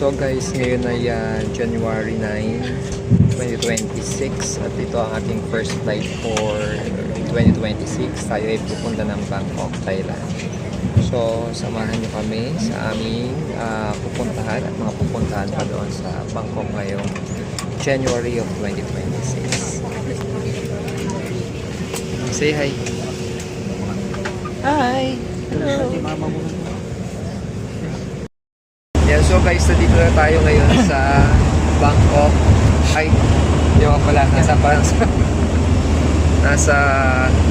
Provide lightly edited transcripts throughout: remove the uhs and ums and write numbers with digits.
So guys, ngayon ay January 9, 2026 at ito ang ating first flight for 2026. Tayo ay pupunta ng Bangkok, Thailand. So, samahan niyo kami sa aming pupuntahan at mga pupuntahan pa doon sa Bangkok ngayong January of 2026. Say hi! Hi! Hello! Yan, so guys, dito na tayo ngayon sa Bangkok. Ay, di ba pala,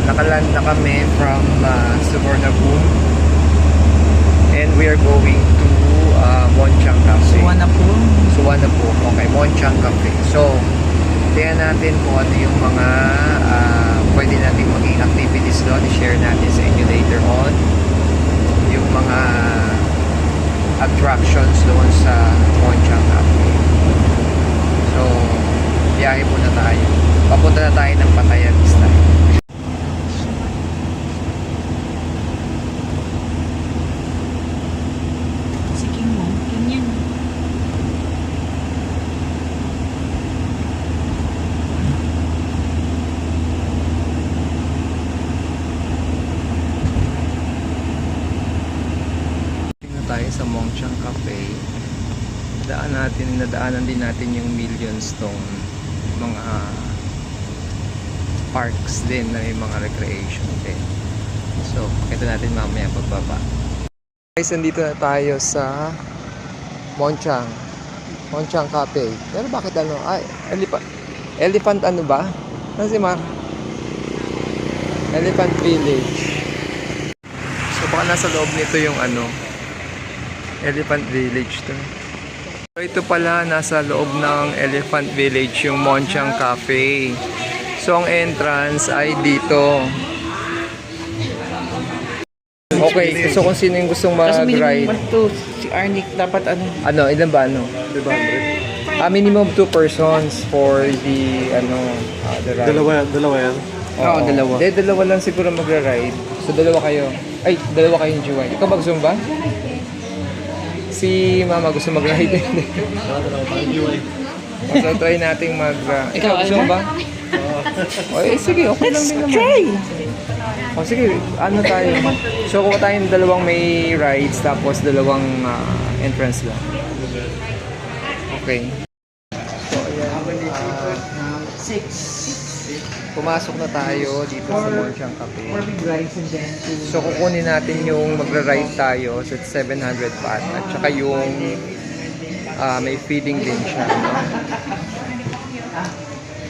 nakaland na kami from Suvarnabhumi. And we are going to Monchang Cafe. Suvarnabhumi. Okay, Monchang Cafe. So, tingnan natin kung ano yung mga pwede natin maging activities doon. I-share natin sa inyo later on. Yung mga attractions doon sa Monchang Cafe. So, biyahe muna tayo. Papunta na tayo ng Pattaya this time. Tayo sa Monchang Cafe. Nadaanan din natin yung Millions tong mga parks din na may mga recreation din. So, pakita natin mamaya pagbaba. Guys, nandito na tayo sa Monchang Cafe. Pero bakit ano? Ay, elephant ano ba? Ano si Mark? Elephant Village. So, baka nasa loob nito yung ano, Elephant Village to. So ito pala, nasa loob ng Elephant Village yung Monchang Cafe. So ang entrance ay dito. Okay, so kung sino yung gustong mag-ride. Si Arnick dapat ano? Ano, ilan ba ano? 500. Minimum 2 persons for the the ride. Dalawa yan? Oo, dalawa. Dalawa lang siguro magra-ride. So dalawa kayo. Ay, dalawa kayong Juwan. Ikaw mag-Zumba? Si Mama gusto mag-ride. So try nating ikaw gusto mo ba? Sige, okay lang din naman. Try! Sige, ano tayo? So kuha tayong dalawang may rides tapos dalawang entrance lang. Okay. So ayan. 6. Pumasok na tayo dito sa Monchang Cafe. So kukunin natin yung magra-ride tayo sa 700 baht at saka yung may feeding din siya, no?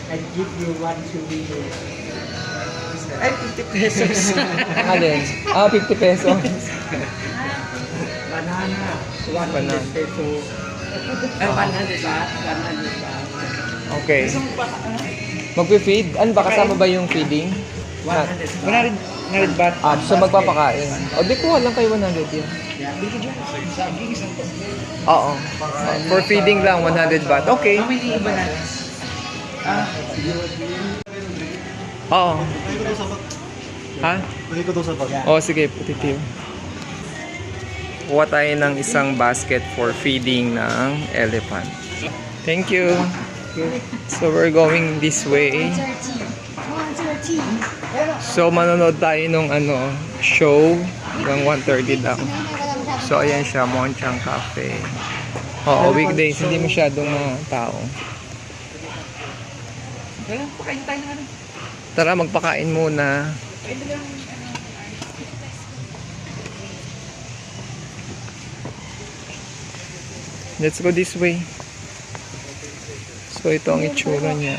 I give you 1 to be ay 50 pesos. Alin? 50 pesos. Banana. 100 pesos. 100 baht. 100 baht. Okay. Magpi-feed? Ano ba? Kasama ba yung feeding? 100 baht. So magpapakain. Di kuha lang kayo 100 yun. Oo. For feeding lang, 100 baht. Okay. Mamili iba na. Oo. Ha? Pwede ko ito sa bag. Sige. Putitiw. Kuha tayo ng isang basket for feeding ng elephant. Thank you. So we're going this way. So manonood tayo nung show hanggang 1:30 lang. So ayan siya, Monchang Cafe. Weekdays hindi masyadong mga tao. Tara, magpakain muna. Let's go this way. So ito ang itsura niya.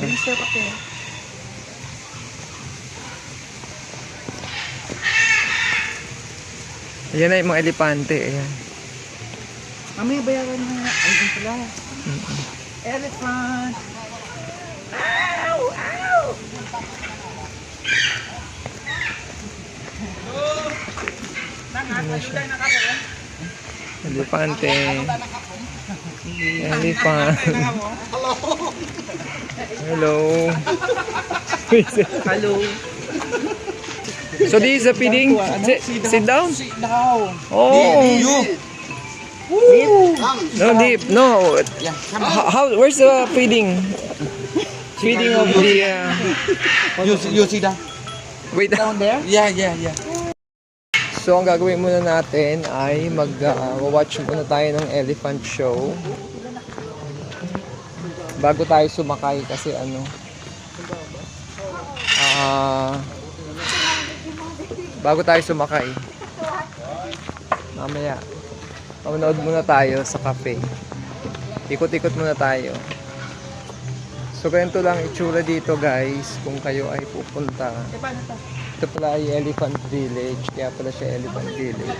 Ayan na yung mga elepante. Ayan. Mamaya bayaran mo nga. Ayun pala. Elephant! Ow! Ow! Elepante. Elephant. Hello. Hello. So this is a feeding. Sit down. Sit down. Oh. No, deep. No. Yeah. How where's the feeding? Feeding of the... You see that? wait. Down there? Yeah, yeah, yeah. So, ang gagawin muna natin ay mag-watch muna tayo ng elephant show. Bago tayo sumakay kasi bago tayo sumakay. Mamaya, manood muna tayo sa cafe. Ikot-ikot muna tayo. So, ganito lang itsura dito guys kung kayo ay pupunta. Ito pala ay Elephant Village. Kaya pala siya Elephant Village.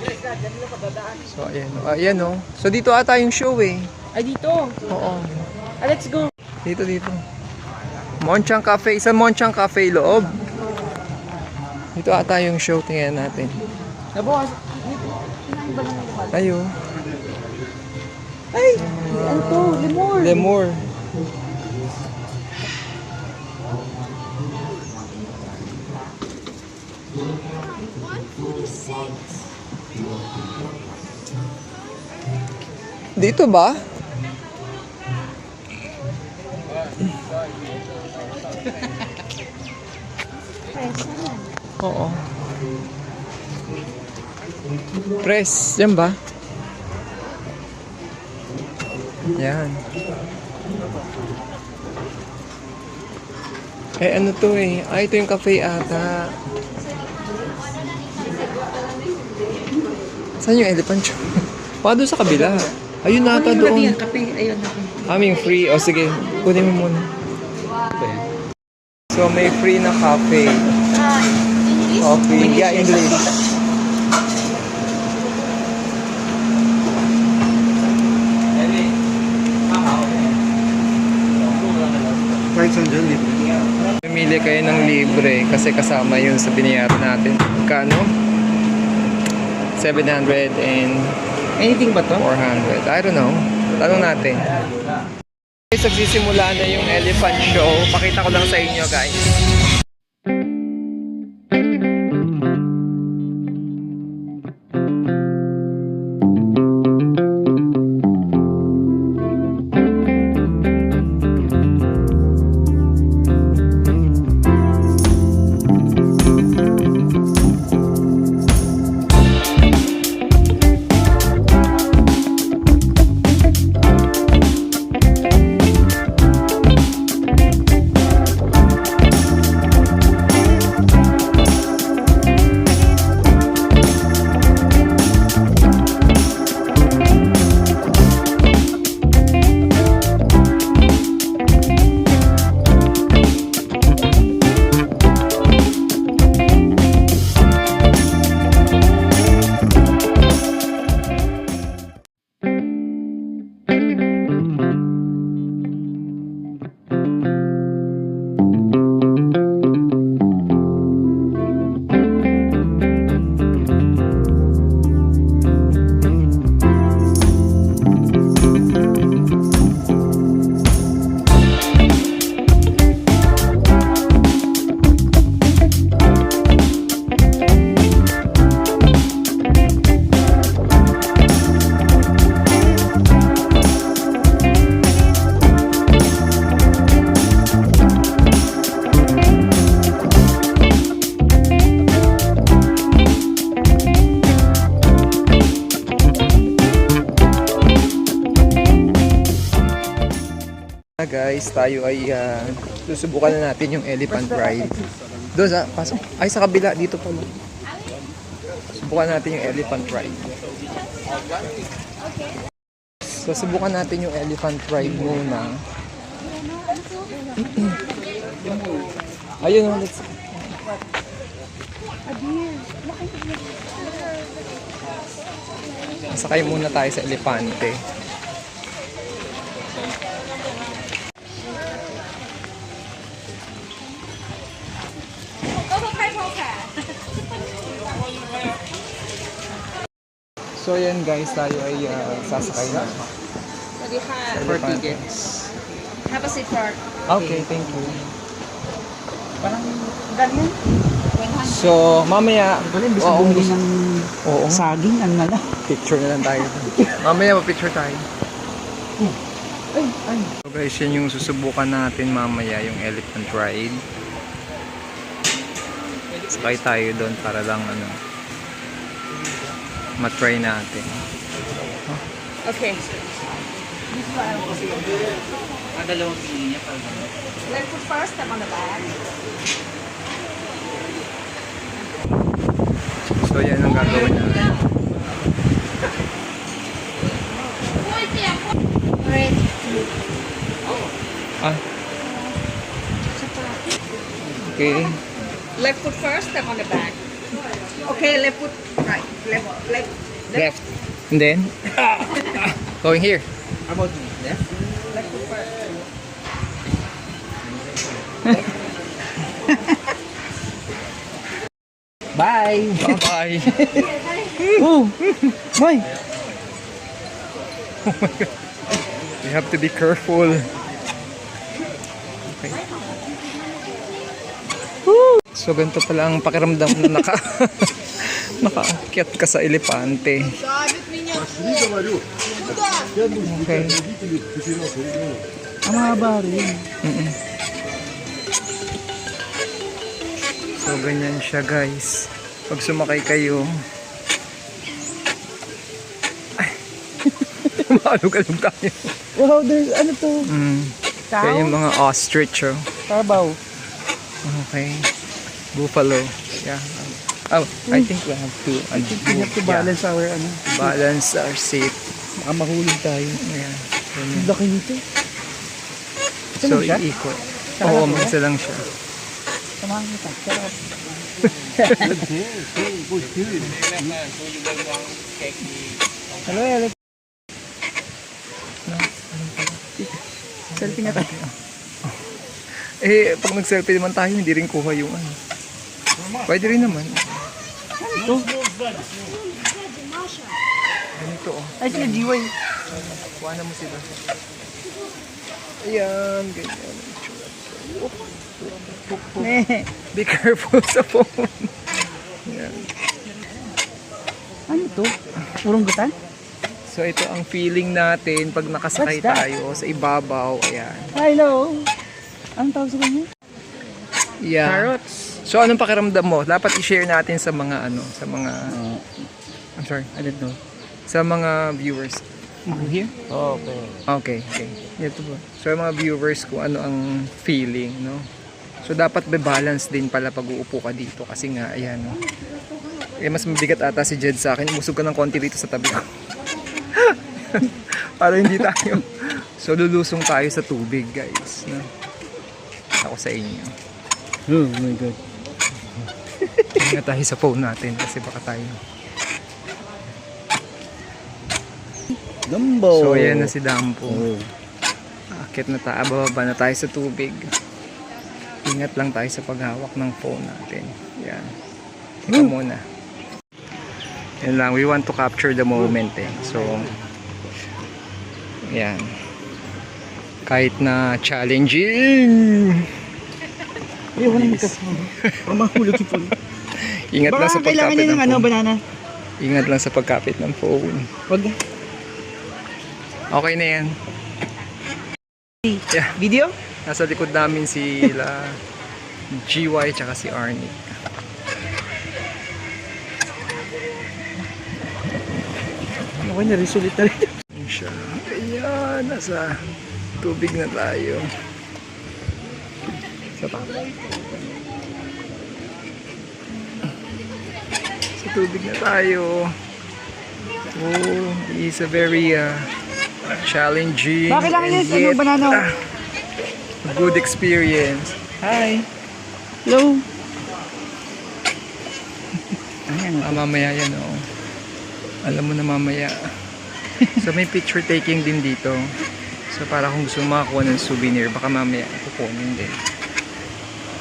So, ayan. Ayan o. So, dito ata yung show eh. Ay, dito. Oo. Let's go. Dito. Monchang Cafe. Isa Monchang Cafe loob. Dito ata yung show. Tingnan natin. Nabukas. Ayo. Ay! Ano to? Lemur. Lemur. Dito ba? Oo. Press. Yan ba? Yan. Eh ano to eh? Ah, ito yung cafe ata. Saan yung elephant show? Baka doon sa kabila. Ayun na ata doon. Kape. Ayun na. Aming free. O sige, kunin mo muna. So may free na cafe. Coffee. Yeah, English. Pumili kayo ng libre kasi kasama yun sa binayaran natin. Kano? 700 and Anything ba to? 400. I don't know. Tanong natin. Guys, nagsisimula na yung elephant show. Pakita ko lang sa inyo, guys. Guys, tayo ay susubukan na natin yung elephant ride. Doon sa pasok. Ay, sa kabila dito pala. Subukan natin yung elephant ride. So, subukan natin yung elephant ride muna. Ayun, let's... Sakay muna tayo sa elepante. So yan guys, tayo ay sasakay na. For tickets. Have a seat for... Okay, thank you. Parang ganyan. So, mamaya, Gusto oo, bumili ng oo, saging, ano na lang. picture na lang tayo. Mamaya pa-picture tayo. So guys, yan yung susubukan natin mamaya, yung elephant ride. Sakay tayo doon para lang ano, matry natin. Okay. Dalawang pili niya pag Let's put first step on the back. So yan ang gagawin natin. Ah. Okay. Left foot first, step on the back. Okay, left foot right. Left. Left. And then, going here. How about left? Left foot first. Bye! Bye-bye. Oh! Bye! You have to be careful. Okay. So ganito pala ang pakiramdam na nakaakyat ka sa elepante. Okay. Ang haba rin. Mm-mm. So ganyan siya guys. Pag sumakay kayo, maalog-alog tayo. Wow, there's ano to? Kaya yung mga ostrich oh. Carabao. Okay. Buffalo. Yeah. Oh, I think we have to. I think we have to balance our ano. Balance our seat. Baka mahulog tayo. Ayan. Ang laki nito. Isa So, lang siya? iikot. Sarap Oo, ba? isa lang siya. Samahan kita. Sarap. Hello, hello. Selfie nga tayo. Eh, pag nag-selfie naman tayo, hindi rin kuha yung ano. Pwede rin naman. Ito. Ganito oh. Ay, sila Jiway. Kuha na mo sila. Ayan, ganyan. Be careful sa phone. Ayan. Ano to? Urunggutan? So ito ang feeling natin pag nakasakay What's that? tayo sa ibabaw. Ayan. Hello. Anong tawag sa kanya? Yeah. Carrots. So anong pakiramdam mo? Dapat i-share natin sa mga ano, sa mga I'm sorry, I don't know. sa mga viewers. Here? Okay. Okay, okay. Ito po. So yung mga viewers kung ano ang feeling, no? So dapat may balance din pala pag uupo ka dito kasi nga ayan, no? Eh mas mabigat ata si Jed sa akin. Umusog ka ng konti dito sa tabi ko. Para hindi tayo. So lulusong tayo sa tubig, guys, no? Ako sa inyo. Oh my God. Ingat tayo sa phone natin kasi baka tayo. Dumbo. So ayan na si Dampo. Oh. Akit na tayo, bababa na tayo sa tubig. Ingat lang tayo sa paghawak ng phone natin. Yan. Ika muna. Yan lang, we want to capture the moment eh. So, yan. Kahit na challenging. Ayoko na magkasama. Mahulog yung phone. Ingat lang sa Baka kailangan pagkapit niya ng ng ano, phone. banana. Ingat lang sa pagkapit ng phone. Wag. Okay na yan. Yeah. Video? Nasa likod namin sila GY tsaka si Arnie. Okay na, resulit na rin. Yun siya. Ayan, nasa tubig na tayo. Sa pa. Sa tubig na tayo. Oh, it's a very challenging Bakit lang and yun? Ano, yet banana? good experience. Hi! Hello. Ayan. Mamaya yan, oh. Alam mo na mamaya. So may picture taking din dito. So para kung gusto makakuha ng souvenir, baka mamaya kukunin din.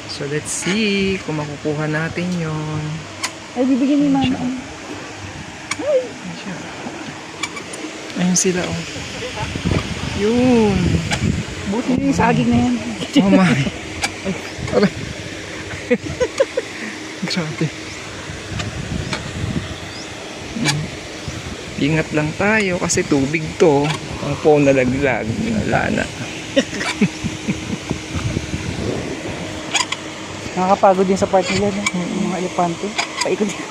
So let's see kung makukuha natin yon. Ay, bibigyan ni mama. Ayun sila, oh. Yun. Buti yung saging na yan. Oh my. Grabe. Ingat lang tayo kasi tubig to. Ang phone nalaglag. Wala na. Nakakapagod din sa part nila, no? Yung mga elepante. Paikot din.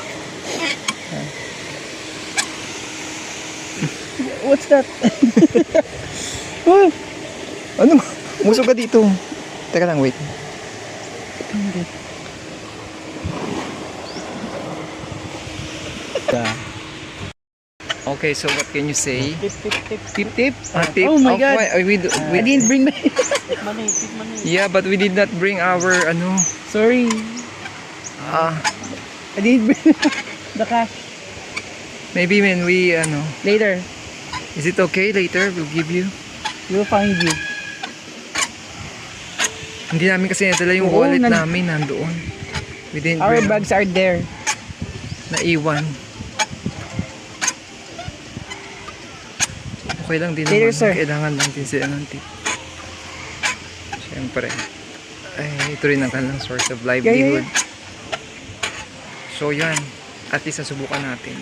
What's that? Oh, Ano? Musog ka dito. Teka lang, wait. Okay, so what can you say? Tip tip? Tip? Oh my God. why- I didn't bring my... money. Yeah, but we did not bring our ano. Sorry. Ah, I didn't bring the cash. maybe when we ano. Later, Is it okay later? We'll give you. we'll find you. Hindi namin kasi nadala yung Oo, wallet namin nandoon. We didn't Our bring. bags are there. Naiwan. Okay lang din Later, naman. sir. Kailangan lang din sila ng tip. Siyempre. Ay, ito rin ang kanilang source of livelihood. So yan. At least nasubukan natin.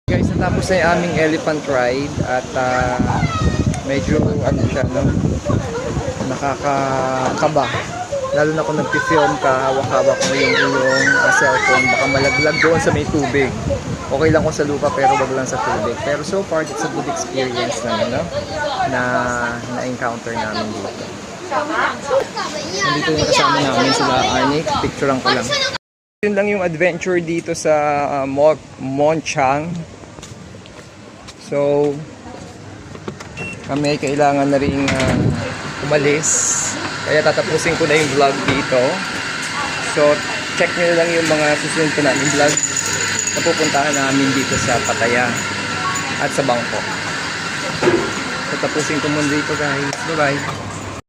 Guys, natapos na yung aming elephant ride. At medyo ano siya, no? Nakakakaba. Lalo na kung nag-film ka, hawak-hawak mo yung iyong cellphone, baka malaglag doon sa may tubig. Okay lang kung sa lupa pero wag lang sa tubig. Pero so far, it's a good experience naman, no? Na-encounter namin dito. Nandito yung kasama namin sila Arnick. Picturean ko lang. Yun lang yung adventure dito sa Monchang. So, kami ay kailangan na rin umalis. Kaya tatapusin ko na yung vlog dito. So, check nyo lang yung mga susunod pa namin vlog na pupuntahan namin dito sa Pattaya at sa Bangkok. So, tapusin ko muna dito guys. Bye-bye.